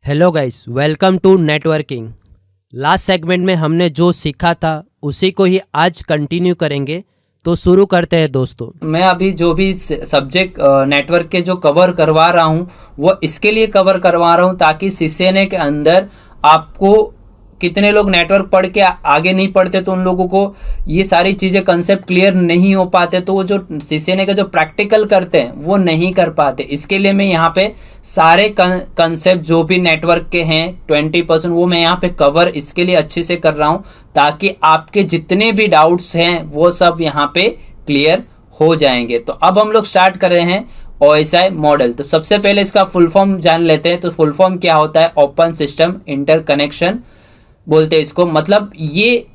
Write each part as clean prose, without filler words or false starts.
Hello guys, welcome to networking. Last segment में हमने जो सीखा था उसी को ही आज कंटिन्यू करेंगे, तो शुरू करते हैं दोस्तों। मैं अभी जो भी सब्जेक्ट नेटवर्क के जो कवर करवा रहा हूँ वो इसके लिए कवर करवा रहा हूँ ताकि सीसीएनए के अंदर आपको कितने लोग नेटवर्क पढ़ के आगे नहीं पढ़ते तो उन लोगों को ये सारी चीज़ें कंसेप्ट क्लियर नहीं हो पाते, तो वो जो सीसीएनए का जो प्रैक्टिकल करते हैं वो नहीं कर पाते। इसके लिए मैं यहाँ पे सारे कंसेप्ट जो भी नेटवर्क के हैं 20% वो मैं यहाँ पे कवर इसके लिए अच्छे से कर रहा हूँ ताकि आपके जितने भी डाउट्स हैं वो सब यहाँ पे क्लियर हो जाएंगे। तो अब हम लोग स्टार्ट कर रहे हैं OSI मॉडल। तो सबसे पहले इसका फुल फॉर्म जान लेते हैं। तो फुल फॉर्म क्या होता है? ओपन सिस्टम इंटरकनेक्शन बोलते हैं इसको। मतलब ये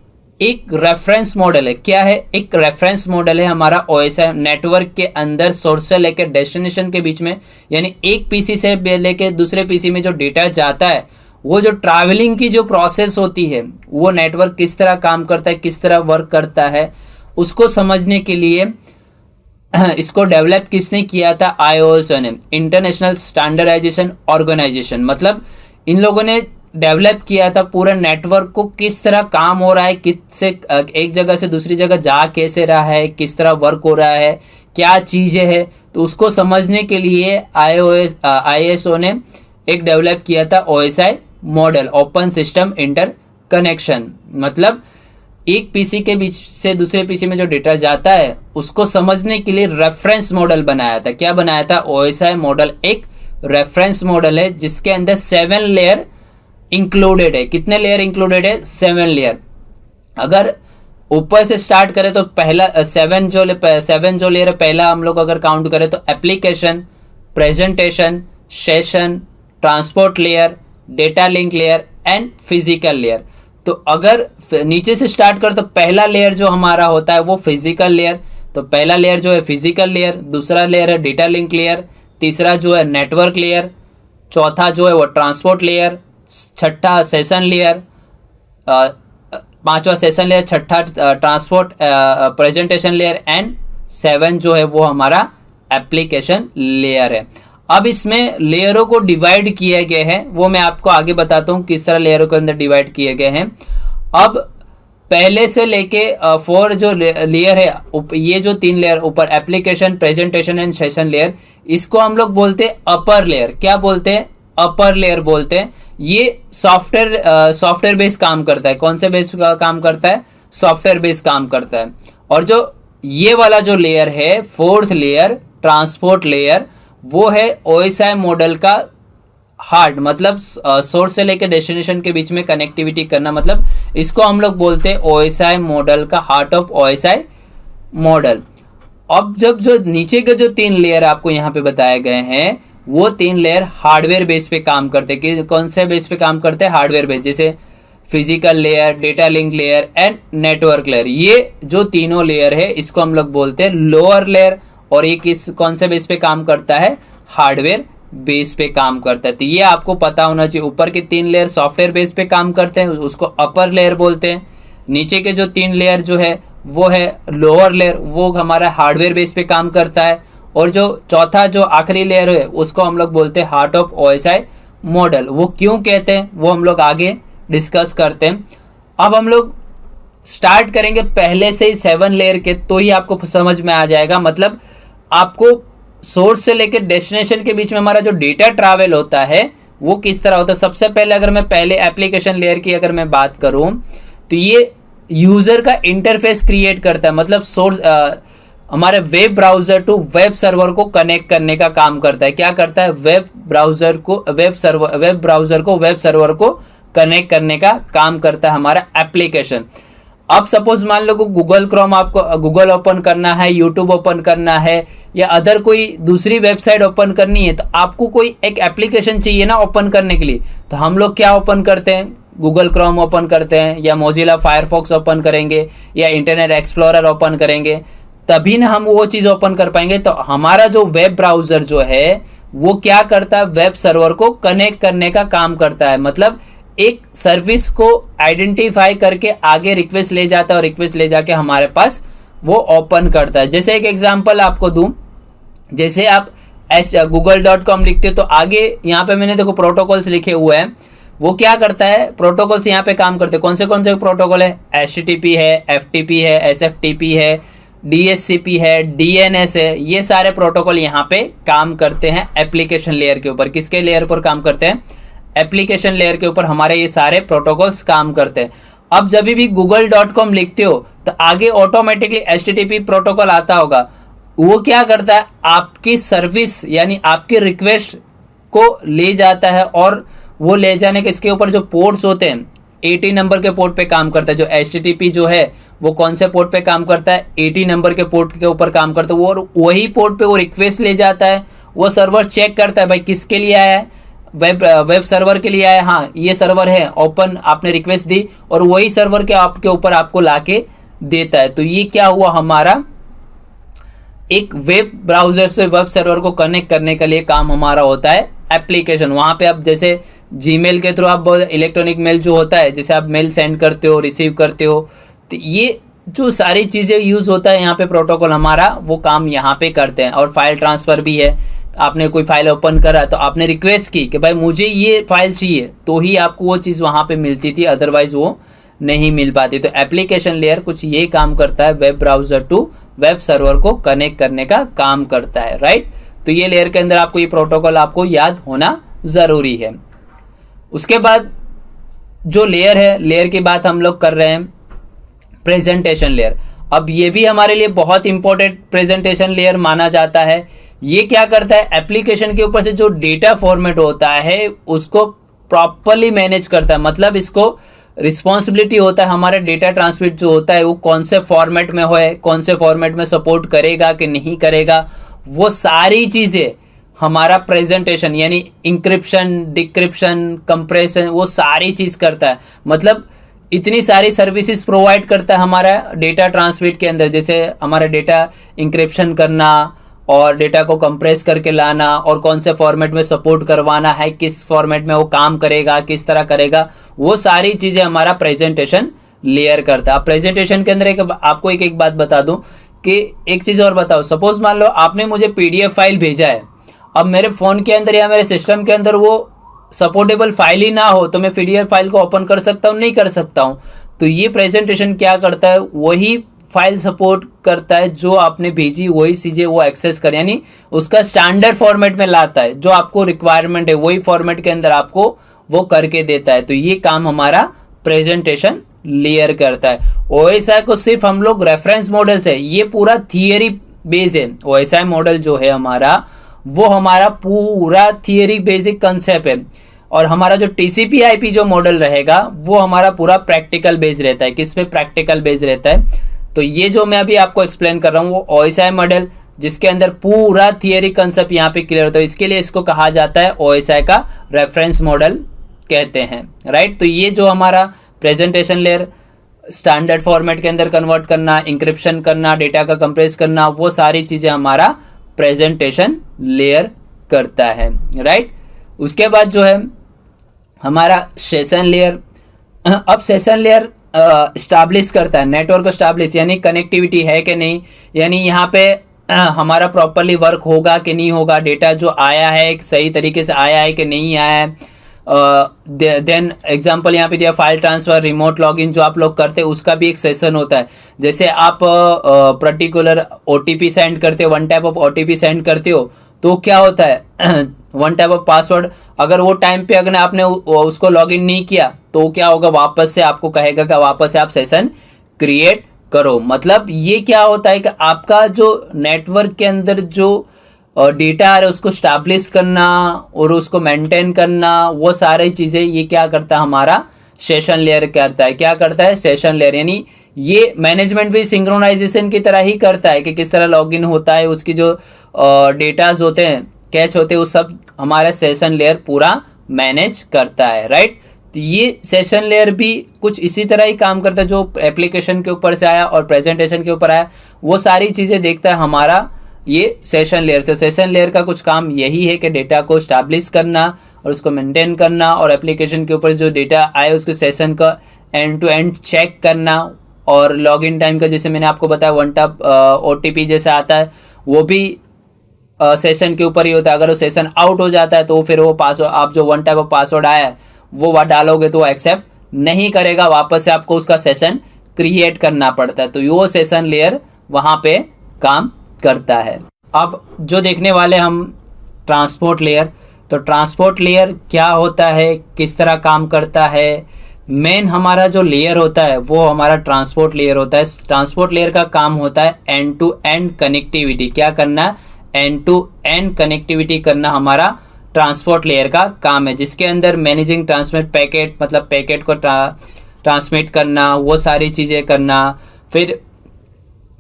एक रेफरेंस मॉडल है। क्या है? एक रेफरेंस मॉडल है हमारा OSI नेटवर्क के अंदर सोर्स से लेकर डेस्टिनेशन के बीच में, यानी एक पीसी से लेकर दूसरे पीसी में जो डेटा जाता है, वो जो ट्रैवलिंग की जो प्रोसेस होती है, वो नेटवर्क किस तरह काम करता है, किस तरह वर्क करता है, उसको समझने के लिए इसको डेवलप किसने किया था? ISO ने, इंटरनेशनल स्टैंडर्डाइजेशन ऑर्गेनाइजेशन। मतलब इन लोगों ने डेवलप किया था पूरा नेटवर्क को, किस तरह काम हो रहा है, किससे एक जगह से दूसरी जगह जा कैसे रहा है, किस तरह वर्क हो रहा है, क्या चीज़ें हैं। तो उसको समझने के लिए ISO ने एक डेवलप किया था OSI model, open system inter connection. मतलब एक पीसी के बीच से दूसरे पीसी में जो डेटा जाता है उसको समझने के लिए रेफरेंस मॉडल बनाया था। क्या बनाया था? OSI मॉडल एक रेफरेंस मॉडल है जिसके अंदर 7 लेयर इंक्लूडेड है। कितने लेयर इंक्लूडेड है? 7 लेयर। अगर ऊपर से स्टार्ट करें तो पहला 7 जो लेयर है, पहला हम लोग अगर काउंट करें तो application, presentation, session, transport layer, data link layer and physical layer. तो अगर नीचे से स्टार्ट करें तो पहला लेयर जो हमारा होता है वो फिजिकल लेयर। तो पहला लेयर जो है फिजिकल लेयर, दूसरा लेयर है डेटा लिंक लेयर, तीसरा जो है नेटवर्क लेयर, चौथा जो है वो ट्रांसपोर्ट लेयर, छठा सेशन लेयर, पांचवा सेशन लेयर, छठा ट्रांसपोर्ट प्रेजेंटेशन लेयर एंड 7 जो है वो हमारा एप्लीकेशन लेयर है। अब इसमें लेयरों को डिवाइड किए गए हैं, वो मैं आपको आगे बताता हूँ किस तरह लेयरों के अंदर डिवाइड किए गए हैं। अब पहले से लेके 4 जो लेयर है, ये जो 3 लेयर ऊपर application, presentation and session layer, इसको हम लोग बोलते हैं अपर लेयर। क्या बोलते हैं? अपर लेयर बोलते हैं। ये सॉफ्टवेयर बेस काम करता है। कौन से बेस का काम करता है? सॉफ्टवेयर बेस काम करता है। और जो ये वाला जो लेयर है, 4th लेयर ट्रांसपोर्ट लेयर, वो है OSI मॉडल का हार्ट। मतलब सोर्स से लेकर डेस्टिनेशन के बीच में कनेक्टिविटी करना। मतलब इसको हम लोग बोलते हैं OSI मॉडल का हार्ट ऑफ OSI मॉडल। अब जब जो नीचे के जो 3 लेयर आपको यहाँ पे बताए गए हैं, वो 3 लेयर हार्डवेयर बेस पे काम करते हैं। कि कौन से बेस पे काम करते हैं? Hardware base. जैसे physical layer, data link layer and network layer. ये जो तीनों लेयर है इसको हम लोग बोलते हैं लोअर लेयर। और ये किस कौन से बेस पे काम करता है? हार्डवेयर बेस पे काम करता है। तो ये आपको पता होना चाहिए। ऊपर के 3 लेयर सॉफ्टवेयर बेस पे काम करते हैं, उसको अपर लेयर बोलते हैं। नीचे के जो 3 लेयर जो है वो है लोअर लेयर, वो हमारा हार्डवेयर बेस पे काम करता है। और जो चौथा जो आखिरी लेयर है उसको हम लोग बोलते हैं हार्ट ऑफ OSI मॉडल। वो क्यों कहते हैं वो हम लोग आगे डिस्कस करते हैं। अब हम लोग स्टार्ट करेंगे पहले से ही 7 लेयर के, तो ही आपको समझ में आ जाएगा। मतलब आपको सोर्स से लेकर डेस्टिनेशन के बीच में हमारा जो डेटा ट्रैवल होता है वो किस तरह होता है। सबसे पहले अगर मैं पहले एप्लीकेशन लेयर की अगर मैं बात करूं तो ये यूजर का इंटरफेस क्रिएट करता है। मतलब सोर्स हमारे web browser to web server को कनेक्ट करने का काम करता है। क्या करता है? वेब ब्राउजर को वेब सर्वर को कनेक्ट करने का काम करता है हमारा एप्लीकेशन। अब सपोज मान लो गूगल क्रोम, आपको गूगल ओपन करना है, यूट्यूब ओपन करना है, या अदर कोई दूसरी वेबसाइट ओपन करनी है, तो आपको कोई एक एप्लीकेशन चाहिए ना ओपन करने के लिए। तो हम लोग क्या ओपन करते हैं? गूगल क्रोम ओपन करते हैं, या मोजिला फायरफॉक्स ओपन करेंगे, या इंटरनेट एक्सप्लोरर ओपन करेंगे, तभी ना हम वो चीज़ ओपन कर पाएंगे। तो हमारा जो वेब ब्राउजर जो है वो क्या करता है? वेब सर्वर को कनेक्ट करने का काम करता है। मतलब एक सर्विस को आइडेंटिफाई करके आगे रिक्वेस्ट ले जाता है और रिक्वेस्ट ले जाके हमारे पास वो ओपन करता है। जैसे एक एग्जांपल आपको दूं, जैसे आप google.com लिखते हो तो आगे यहाँ पे मैंने देखो प्रोटोकॉल्स लिखे हुए हैं। वो क्या करता है, प्रोटोकॉल्स यहाँ पे काम करते हैं। कौन से प्रोटोकॉल है, HTTP है, FTP है, SFTP है, DHCP है, DNS है, ये सारे प्रोटोकॉल यहाँ पे काम करते हैं एप्लीकेशन लेयर के ऊपर। किसके लेयर पर काम करते हैं, एप्लीकेशन लेयर के ऊपर हमारे ये सारे प्रोटोकॉल्स काम करते हैं। अब जब भी google.com लिखते हो तो आगे ऑटोमेटिकली HTTP प्रोटोकॉल आता होगा। वो क्या करता है, आपकी सर्विस यानी आपकी रिक्वेस्ट को ले जाता है, और वो ले जाने के इसके ऊपर जो पोर्ट्स होते हैं 80 नंबर के पोर्ट पे काम करता है। जो HTTP जो है वो कौन से पोर्ट पे काम करता है, 80 नंबर के पोर्ट के ऊपर काम करता है। वो वही पोर्ट पे वो रिक्वेस्ट ले जाता है, वो सर्वर चेक करता है भाई किसके लिए आया है, वेब सर्वर के लिए आया है, हाँ ये सर्वर है, ओपन आपने रिक्वेस्ट दी, और वही सर्वर के आपके ऊपर आपको लाके देता है। तो ये क्या हुआ, हमारा एक वेब ब्राउजर से वेब सर्वर को कनेक्ट करने के लिए काम हमारा होता है एप्लीकेशन। वहाँ पे आप जैसे जीमेल के थ्रू आप इलेक्ट्रॉनिक मेल जो होता है, जैसे आप मेल सेंड करते हो, रिसीव करते हो, तो ये जो सारी चीज़ें यूज़ होता है यहाँ पे प्रोटोकॉल हमारा वो काम यहाँ पे करते हैं। और फाइल ट्रांसफ़र भी है, आपने कोई फाइल ओपन करा तो आपने रिक्वेस्ट की कि भाई मुझे ये फाइल चाहिए, तो ही आपको वो चीज़ वहाँ पे मिलती थी, अदरवाइज़ वो नहीं मिल पाती। तो एप्लीकेशन लेयर कुछ ये काम करता है, web browser to web server को कनेक्ट करने का काम करता है, राइट। तो ये लेयर के अंदर आपको ये प्रोटोकॉल आपको याद होना ज़रूरी है। उसके बाद जो लेयर है, लेयर की बात हम लोग कर रहे हैं प्रेजेंटेशन लेयर। अब ये भी हमारे लिए बहुत इंपॉर्टेंट प्रेजेंटेशन लेयर माना जाता है। ये क्या करता है, एप्लीकेशन के ऊपर से जो डेटा फॉर्मेट होता है उसको प्रॉपरली मैनेज करता है। मतलब इसको रिस्पॉन्सिबिलिटी होता है हमारा डेटा ट्रांसमिट जो होता है वो कौन से फॉर्मेट में होए, कौन से फॉर्मेट में सपोर्ट करेगा कि नहीं करेगा, वो सारी चीज़ें हमारा प्रेजेंटेशन यानी इंक्रिप्शन, डिक्रिप्शन, कंप्रेशन, वो सारी चीज़ करता है। मतलब इतनी सारी सर्विसेज प्रोवाइड करता है हमारा डेटा ट्रांसमिट के अंदर, जैसे हमारा डेटा इंक्रिप्शन करना और डेटा को कंप्रेस करके लाना, और कौन से फॉर्मेट में सपोर्ट करवाना है, किस फॉर्मेट में वो काम करेगा, किस तरह करेगा, वो सारी चीज़ें हमारा प्रेजेंटेशन लेयर करता है। प्रेजेंटेशन के अंदर आपको एक बात बता दूं कि एक चीज़ और बताओ, सपोज मान लो आपने मुझे PDF फाइल भेजा है, अब मेरे फ़ोन के अंदर या मेरे सिस्टम के अंदर वो सपोर्टेबल फाइल ही ना हो तो मैं PDF फाइल को ओपन कर सकता हूँ, नहीं कर सकता हूँ। तो ये प्रेजेंटेशन क्या करता है, वही फाइल सपोर्ट करता है जो आपने भेजी, वही चीज़ें वो एक्सेस कर, यानी उसका स्टैंडर्ड फॉर्मेट में लाता है, जो आपको रिक्वायरमेंट है वही फॉर्मेट के अंदर आपको वो करके देता है। तो ये काम हमारा प्रेजेंटेशन लेयर करता है। OSI को सिर्फ हम लोग रेफरेंस मॉडल से, ये पूरा थियरी बेस है। OSI मॉडल जो है हमारा वो हमारा पूरा थियरी बेसिक कंसेप्ट है, और हमारा जो TCP/IP जो मॉडल रहेगा वो हमारा पूरा प्रैक्टिकल बेस रहता है। किस पे प्रैक्टिकल बेस रहता है, तो ये जो मैं अभी आपको एक्सप्लेन कर रहा हूँ वो OSI मॉडल, जिसके अंदर पूरा थियरी कंसेप्ट यहाँ पे क्लियर होता है। इसके लिए इसको कहा जाता है OSI का रेफरेंस मॉडल कहते हैं, राइट। तो ये जो हमारा प्रेजेंटेशन लेयर स्टैंडर्ड फॉर्मेट के अंदर कन्वर्ट करना, इंक्रिप्शन करना, डेटा का कंप्रेस करना, वो सारी चीज़ें हमारा प्रेजेंटेशन लेयर करता है, राइट। उसके बाद जो है हमारा सेशन लेयर। अब सेशन लेयर स्टैब्लिश करता है नेटवर्क को, स्टैब्लिश यानी कनेक्टिविटी है कि नहीं, यानी यहाँ पे हमारा प्रॉपरली वर्क होगा कि नहीं होगा, डेटा जो आया है सही तरीके से आया है कि नहीं आया है। देन एग्जांपल यहाँ पे दिया फाइल ट्रांसफ़र, रिमोट लॉगिन जो आप लोग करते हैं उसका भी एक सेशन होता है। जैसे आप पर्टिकुलर OTP सेंड करते हो, one type of OTP send करते हो, तो क्या होता है वन टाइप ऑफ पासवर्ड, अगर वो टाइम पे अगर आपने उसको लॉगिन नहीं किया तो क्या होगा, वापस से आपको कहेगा कि वापस से आप सेशन क्रिएट करो। मतलब ये क्या होता है कि आपका जो नेटवर्क के अंदर जो डेटा आ रहा है उसको स्टैब्लिश करना और उसको मेंटेन करना, वो सारी चीज़ें ये क्या करता है, हमारा सेशन लेयर करता है। क्या करता है, सेशन लेयर, यानी ये मैनेजमेंट भी सिंक्रोनाइजेशन की तरह ही करता है कि किस तरह लॉगिन होता है, उसकी जो डेटाज होते हैं, कैच होते हैं, वो सब हमारा सेशन लेयर पूरा मैनेज करता है, राइट। तो ये सेशन लेयर भी कुछ इसी तरह ही काम करता है, जो एप्लीकेशन के ऊपर से आया और प्रेजेंटेशन के ऊपर आया, वो सारी चीज़ें देखता है हमारा ये सेशन लेयर से। सेशन लेयर का कुछ काम यही है कि डेटा को स्टैब्लिश करना और उसको मेंटेन करना, और एप्लीकेशन के ऊपर जो डेटा आए उसके सेशन का एंड टू एंड चेक करना, और लॉगिन टाइम का जैसे मैंने आपको बताया वन टाइप OTP जैसा आता है वो भी सेशन के ऊपर ही होता है। अगर वो सेशन आउट हो जाता है तो फिर वो पासवर्ड, आप जो वन टाइप ऑफ पासवर्ड आया है वो डालोगे तो वो एक्सेप्ट नहीं करेगा, वापस से आपको उसका सेशन क्रिएट करना पड़ता है। तो वो सेशन लेयर वहाँ पे काम करता है। अब जो देखने वाले हम ट्रांसपोर्ट लेयर, तो ट्रांसपोर्ट लेयर क्या होता है, किस तरह काम करता है। मेन हमारा जो लेयर होता है वो हमारा ट्रांसपोर्ट लेयर होता है। ट्रांसपोर्ट लेयर का काम होता है एंड टू एंड कनेक्टिविटी। क्या करना है? एंड टू एंड कनेक्टिविटी करना हमारा ट्रांसपोर्ट लेयर का काम है, जिसके अंदर मैनेजिंग ट्रांसमिट पैकेट, मतलब पैकेट को ट्रांसमिट करना, वो सारी चीज़ें करना, फिर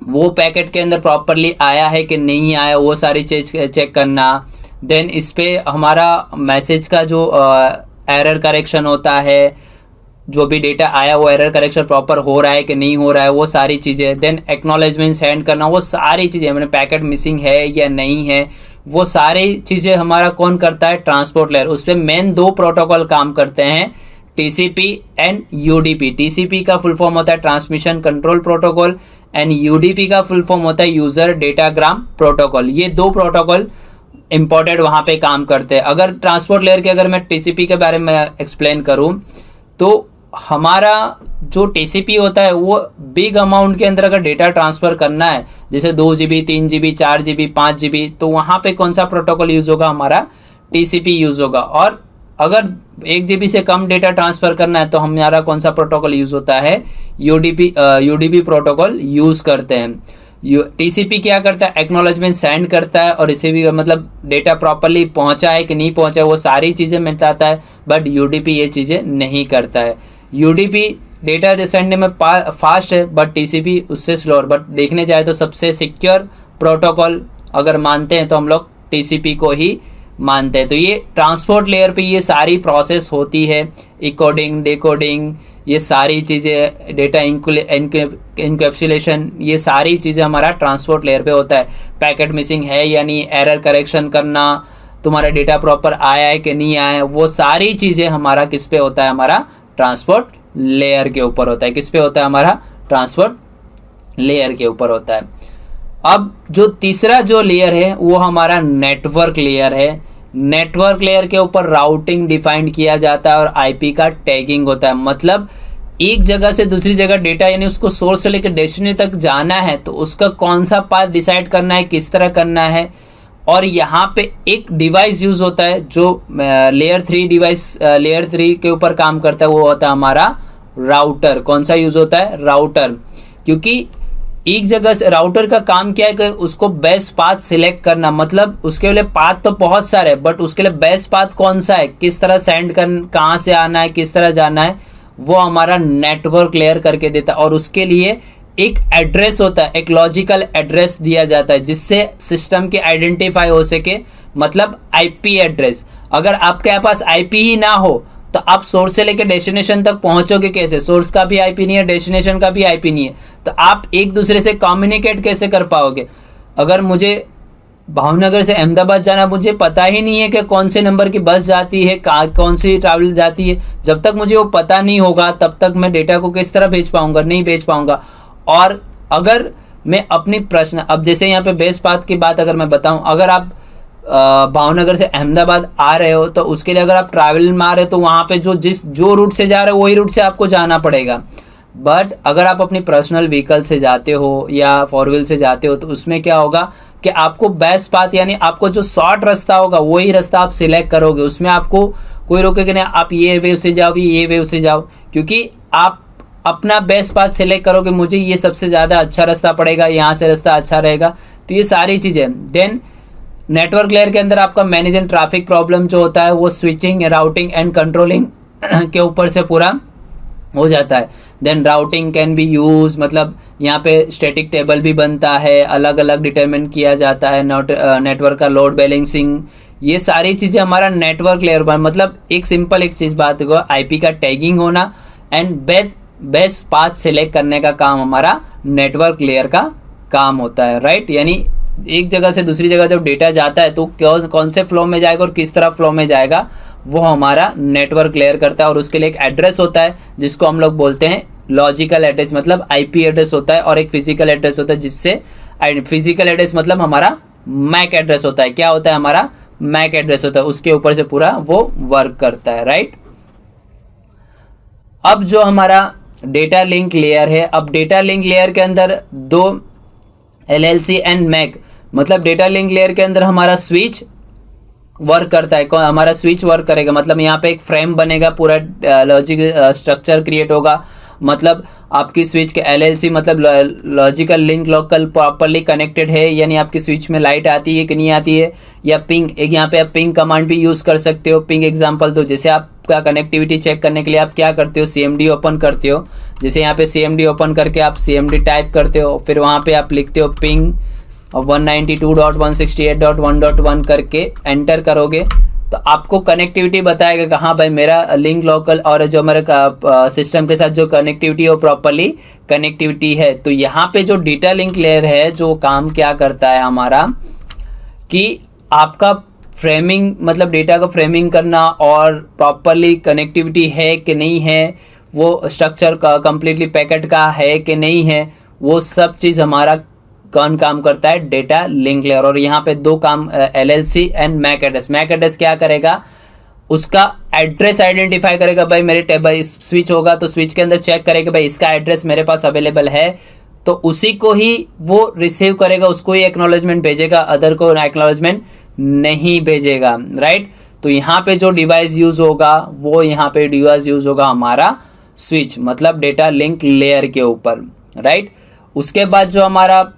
वो पैकेट के अंदर प्रॉपरली आया है कि नहीं आया वो सारी चीज चेक करना। देन इस पे हमारा मैसेज का जो एरर करेक्शन होता है, जो भी डेटा आया वो एरर करेक्शन प्रॉपर हो रहा है कि नहीं हो रहा है, वो सारी चीज़ें। देन एक्नॉलेजमेंट सेंड करना, वो सारी चीज़ें, मैंने पैकेट मिसिंग है या नहीं है, वो सारी चीज़ें हमारा कौन करता है? Transport layer. उस पर मेन दो प्रोटोकॉल काम करते हैं, TCP एंड UDP। TCP का फुल फॉर्म होता है transmission control protocol and UDP का फुल फॉर्म होता है यूजर डेटाग्राम प्रोटोकॉल। ये दो प्रोटोकॉल इंपॉर्टेंट वहाँ पे काम करते हैं। अगर ट्रांसपोर्ट लेयर के अगर मैं TCP के बारे में एक्सप्लेन करूँ तो हमारा जो TCP होता है वो बिग अमाउंट के अंदर अगर डेटा ट्रांसफ़र करना है, जैसे 2 GB 3 GB 4 GB 5 GB, तो वहाँ पे कौन सा प्रोटोकॉल यूज़ होगा? हमारा TCP यूज़ होगा। और अगर 1 GB से कम डेटा ट्रांसफ़र करना है तो हमारा कौन सा प्रोटोकॉल यूज़ होता है? UDP प्रोटोकॉल यूज़ करते हैं। TCP क्या करता है? एक्नॉलेजमेंट सेंड करता है और रिसीविंग, मतलब डेटा प्रॉपरली पहुंचा है कि नहीं पहुंचा है वो सारी चीज़ें मिटाता है, बट UDP ये चीज़ें नहीं करता है। UDP डेटा सेंडने में फास्ट है, बट TCP उससे स्लोअर। बट देखने जाए तो सबसे सिक्योर प्रोटोकॉल अगर मानते हैं तो हम लोग TCP को ही मानते हैं। तो ये ट्रांसपोर्ट लेयर पे ये सारी प्रोसेस होती है, इकोडिंग, डिकोडिंग, ये सारी चीज़ें, डेटा इनकैप्सुलेशन, ये सारी चीज़ें हमारा ट्रांसपोर्ट लेयर पे होता है। पैकेट मिसिंग है यानी एरर करेक्शन करना, तुम्हारा डेटा प्रॉपर आया है कि नहीं आया है, वो सारी चीज़ें हमारा किस पे होता है? हमारा ट्रांसपोर्ट लेयर के ऊपर होता है। किस पे होता है? हमारा ट्रांसपोर्ट लेयर के ऊपर होता है। अब जो तीसरा जो लेयर है वो हमारा नेटवर्क लेयर है। नेटवर्क लेयर के ऊपर राउटिंग डिफाइंड किया जाता है और IP का टैगिंग होता है। मतलब एक जगह से दूसरी जगह डेटा, यानी उसको सोर्स से लेकर डेस्टिनेशन तक जाना है तो उसका कौन सा पाथ डिसाइड करना है, किस तरह करना है। और यहाँ पे एक डिवाइस यूज होता है जो लेयर 3 डिवाइस, लेयर 3 के ऊपर काम करता है, वो होता है हमारा राउटर। कौन सा यूज होता है? राउटर। क्योंकि एक जगह से राउटर का काम क्या है कि उसको बेस्ट पाथ सिलेक्ट करना, मतलब उसके लिए पाथ तो बहुत सारे हैं बट उसके लिए बेस्ट पाथ कौन सा है, किस तरह सेंड कर, कहाँ से आना है, किस तरह जाना है, वो हमारा नेटवर्क लेयर करके देता है। और उसके लिए एक एड्रेस होता है, एक लॉजिकल एड्रेस दिया जाता है जिससे सिस्टम के आइडेंटिफाई हो सके, मतलब IP एड्रेस। अगर आपके पास IP ही ना हो तो आप सोर्स से लेकर डेस्टिनेशन तक पहुंचोगे कैसे? सोर्स का भी IP नहीं है, डेस्टिनेशन का भी IP नहीं है, तो आप एक दूसरे से कम्युनिकेट कैसे कर पाओगे? अगर मुझे भावनगर से अहमदाबाद जाना, मुझे पता ही नहीं है कि कौन से नंबर की बस जाती है, कौन सी ट्रैवल जाती है, जब तक मुझे वो पता नहीं होगा तब तक मैं डेटा को किस तरह भेज पाऊंगा? नहीं भेज पाऊंगा। और अगर मैं अपनी प्रश्न, अब जैसे यहाँ पे बेस्ट पाथ की बात अगर मैं बताऊं, अगर आप भावनगर से अहमदाबाद आ रहे हो तो उसके लिए अगर आप ट्रैवल में आ रहे हो तो वहाँ पे जो रूट से जा रहे हो वही रूट से आपको जाना पड़ेगा। बट अगर आप अपनी पर्सनल व्हीकल से जाते हो या 4 व्हील से जाते हो तो उसमें क्या होगा कि आपको बेस्ट पाथ, यानी आपको जो शॉर्ट रास्ता होगा वही रास्ता आप सिलेक्ट करोगे। उसमें आपको कोई रोकेगा नहीं, आप ये वेव से जाओ, ये वेव से जाओ, क्योंकि आप अपना बेस्ट पाथ सिलेक्ट करोगे, मुझे ये सबसे ज़्यादा अच्छा रास्ता पड़ेगा, यहाँ से रास्ता अच्छा रहेगा। तो ये सारी चीज़ें। देन नेटवर्क लेयर के अंदर आपका मैनेज एंड ट्रैफिक प्रॉब्लम जो होता है वो स्विचिंग, राउटिंग एंड कंट्रोलिंग के ऊपर से पूरा हो जाता है। Then routing can be use, मतलब यहाँ पे स्टैटिक टेबल भी बनता है, अलग अलग डिटरमिन किया जाता है, नेटवर्क का लोड बैलेंसिंग, ये सारी चीज़ें हमारा नेटवर्क लेयर पर। मतलब एक सिंपल एक चीज़ बात को, IP का टैगिंग होना एंड बेस्ट पाथ सिलेक्ट करने का काम हमारा नेटवर्क लेयर का काम होता है, राइट। यानी एक जगह से दूसरी जगह जब डेटा जाता है तो कौन से फ्लो में जाएगा और किस तरह फ्लो में जाएगा वो हमारा नेटवर्क लेयर करता है। और उसके लिए एक एड्रेस होता है जिसको हम लोग बोलते हैं लॉजिकल एड्रेस, मतलब IP एड्रेस होता है, और एक फिजिकल एड्रेस होता है जिससे फिजिकल एड्रेस मतलब हमारा मैक एड्रेस होता है। क्या होता है हमारा? मैक एड्रेस होता है, उसके ऊपर से पूरा वो वर्क करता है, राइट। अब जो हमारा डेटा लिंक लेयर है, अब डेटा लिंक लेयर के अंदर दो LLC एंड मैक, मतलब डेटा लिंक लेयर के अंदर हमारा स्विच वर्क करता है। हमारा स्विच वर्क करेगा, मतलब यहाँ पे एक फ्रेम बनेगा, पूरा लॉजिक स्ट्रक्चर क्रिएट होगा, मतलब आपकी स्विच के LLC मतलब logical link local properly connected है, यानी आपकी स्विच में लाइट आती है कि नहीं आती है, या पिंग, एक यहाँ पे आप पिंग कमांड भी यूज़ कर सकते हो। पिंग एग्जांपल दो, जैसे आपका कनेक्टिविटी चेक करने के लिए आप क्या करते हो, CMD ओपन करते हो। जैसे यहाँ पे CMD ओपन करके आप CMD टाइप करते हो, फिर वहाँ पे आप लिखते हो पिंग 192.168.1.1 करके एंटर करोगे तो आपको कनेक्टिविटी बताएगा कि हाँ भाई मेरा लिंक लोकल और जो मेरे सिस्टम के साथ जो कनेक्टिविटी है वो प्रॉपरली कनेक्टिविटी है। तो यहाँ पे जो डेटा लिंक लेयर है जो काम क्या करता है हमारा, कि आपका फ्रेमिंग मतलब डेटा का फ्रेमिंग करना और प्रॉपरली कनेक्टिविटी है कि नहीं है, वो स्ट्रक्चर का कम्प्लीटली पैकेट का है कि नहीं है, वो सब चीज़ हमारा कौन काम करता है? Data link layer. और यहाँ पे दो काम LLC and MAC address. MAC address क्या करेगा? उसका एड्रेस आइडेंटिफाई करेगा, भाई मेरे टेबल स्विच होगा तो स्विच के अंदर चेक करेगा भाई इसका एड्रेस मेरे पास अवेलेबल है, तो उसी को ही वो रिसीव करेगा, उसको ही एक्नॉलेजमेंट भेजेगा, अदर को एक्नॉलेजमेंट नहीं भेजेगा, राइट। तो यहाँ पे जो डिवाइस यूज होगा वो यहाँ पे डिवाइस यूज होगा हमारा स्विच, मतलब डेटा लिंक लेयर के ऊपर, राइट। उसके बाद जो हमारा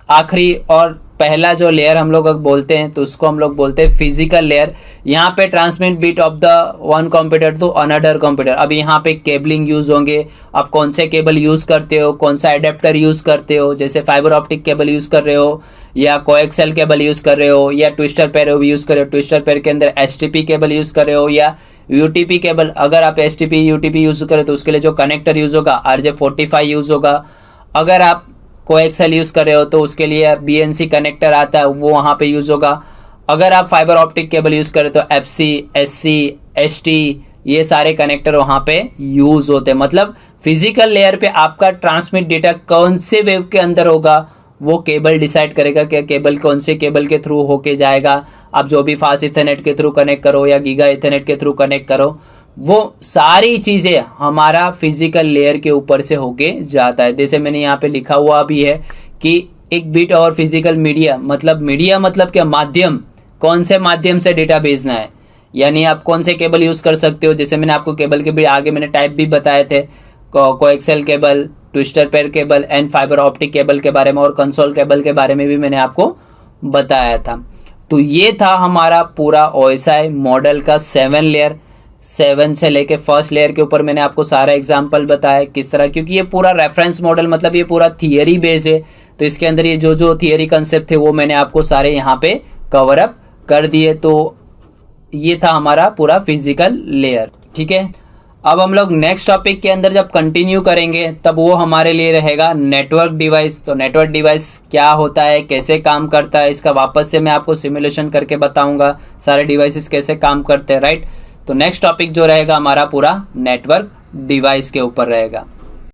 आखिरी और पहला जो लेयर हम लोग बोलते हैं तो उसको हम लोग बोलते हैं फिजिकल लेयर। यहाँ पे transmit bit of the one computer to another computer. अब यहाँ पे केबलिंग यूज होंगे, आप कौन से केबल यूज करते हो, कौन सा एडेप्टर यूज करते हो, जैसे फाइबर ऑप्टिक केबल यूज कर रहे हो या कोएक्सियल केबल यूज कर रहे हो या ट्विस्टर पेयर यूज कर रहे हो, ट्विस्टर पेयर के अंदर STP केबल यूज कर रहे हो या UTP केबल। अगर आप STP UTP यूज करें तो उसके लिए जो कनेक्टर यूज होगा RJ45 यूज होगा। अगर आप कोएक्सियल यूज़ कर रहे हो तो उसके लिए BNC कनेक्टर आता है, वो वहाँ पे यूज़ होगा। अगर आप फाइबर ऑप्टिक केबल यूज़ करें तो FC, SC, ST ये सारे कनेक्टर वहाँ पे यूज़ होते हैं। मतलब फिजिकल लेयर पे आपका ट्रांसमिट डेटा कौन से वेव के अंदर होगा वो केबल डिसाइड करेगा कि केबल कौन से केबल के थ्रू होके जाएगा। आप जो भी फास्ट इथरनेट के थ्रू कनेक्ट करो या गीगा इथरनेट के थ्रू कनेक्ट करो, वो सारी चीज़ें हमारा फिजिकल लेयर के ऊपर से होके जाता है। जैसे मैंने यहाँ पे लिखा हुआ भी है कि एक बिट और फिजिकल मीडिया मतलब क्या? माध्यम, कौन से माध्यम से डेटा भेजना है, यानी आप कौन से केबल यूज़ कर सकते हो। जैसे मैंने आपको केबल के भी आगे मैंने टाइप भी बताए थे, coaxial cable, twister pair cable and fibre optic cable के बारे में, और कंसोल केबल के बारे में भी मैंने आपको बताया था। तो ये था हमारा पूरा OSI मॉडल का 7 लेयर। 7 से लेके फर्स्ट लेयर के ऊपर मैंने आपको सारा एग्जाम्पल बताया किस तरह, क्योंकि ये पूरा रेफरेंस मॉडल मतलब ये पूरा थियरी बेस है, तो इसके अंदर ये जो थियरी कंसेप्ट थे वो मैंने आपको सारे यहाँ पे कवर अप कर दिए। तो ये था हमारा पूरा फिजिकल लेयर, ठीक है। अब हम लोग नेक्स्ट टॉपिक के अंदर जब कंटिन्यू करेंगे तब वो हमारे लिए रहेगा नेटवर्क डिवाइस। तो नेटवर्क डिवाइस क्या होता है, कैसे काम करता है, इसका वापस से मैं आपको सिमुलेशन करके बताऊंगा सारे डिवाइसेस कैसे काम करते हैं, राइट। तो नेक्स्ट टॉपिक जो रहेगा हमारा पूरा नेटवर्क डिवाइस के ऊपर रहेगा।